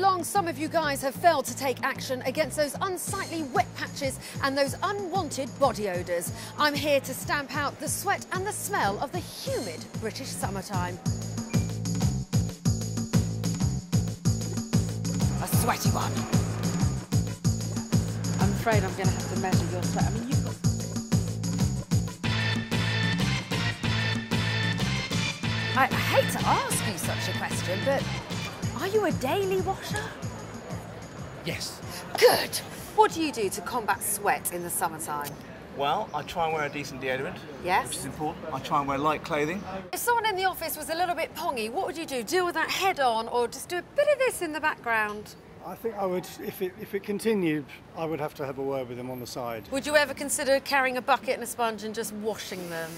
long some of you guys have failed to take action against those unsightly wet patches and those unwanted body odours. I'm here to stamp out the sweat and the smell of the humid British summertime. A sweaty one. I'm afraid I'm going to have to measure your sweat. I mean, you've got... I hate to ask you such a question, but are you a daily washer? Yes. Good. What do you do to combat sweat in the summertime? Well, I try and wear a decent deodorant. Yes. Which is important. I try and wear light clothing. If someone in the office was a little bit pongy, what would you do? Deal with that head on, or just do a bit of this in the background? I think I would, if it continued, I would have to have a word with them on the side. Would you ever consider carrying a bucket and a sponge and just washing them?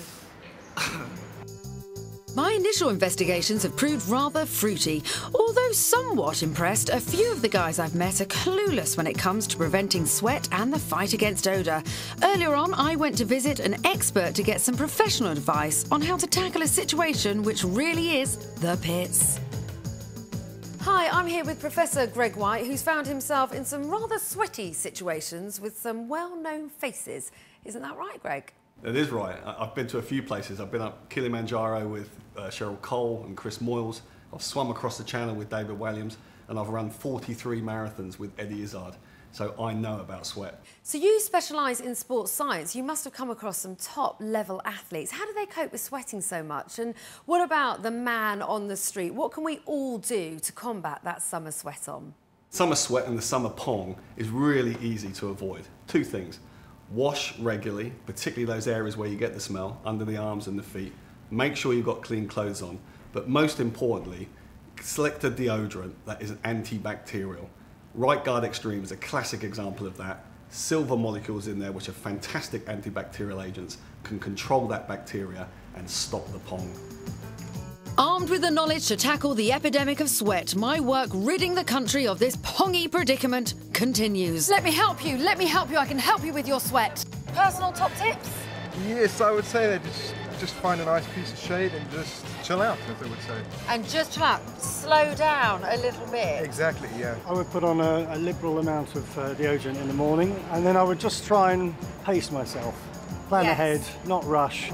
My initial investigations have proved rather fruity. Although somewhat impressed, a few of the guys I've met are clueless when it comes to preventing sweat and the fight against odour. Earlier on, I went to visit an expert to get some professional advice on how to tackle a situation which really is the pits. Hi, I'm here with Professor Greg White, who's found himself in some rather sweaty situations with some well-known faces. Isn't that right, Greg? It is right. I've been to a few places. I've been up Kilimanjaro with Cheryl Cole and Chris Moyles. I've swum across the channel with David Williams, and I've run 43 marathons with Eddie Izzard. So I know about sweat. So you specialise in sports science. You must have come across some top-level athletes. How do they cope with sweating so much? And what about the man on the street? What can we all do to combat that summer sweat on? Summer sweat and the summer pong is really easy to avoid. Two things. Wash regularly, particularly those areas where you get the smell, under the arms and the feet. Make sure you've got clean clothes on. But most importantly, select a deodorant that is antibacterial. Right Guard Xtreme is a classic example of that. Silver molecules in there, which are fantastic antibacterial agents, can control that bacteria and stop the pong. Armed with the knowledge to tackle the epidemic of sweat, my work ridding the country of this pongy predicament continues. Let me help you, let me help you. I can help you with your sweat. Personal top tips? Yes, I would say that just find a nice piece of shade and just chill out, as I would say. And just chill out, slow down a little bit. Exactly, yeah. I would put on a liberal amount of deodorant in the morning, and then I would just try and pace myself. Plan ahead, not rush.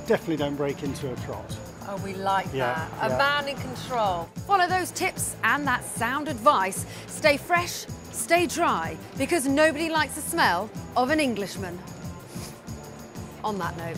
Definitely don't break into a trot. Oh, we like that. A Yeah. man in control. Follow those tips and that sound advice. Stay fresh, stay dry, because nobody likes the smell of an Englishman. On that note.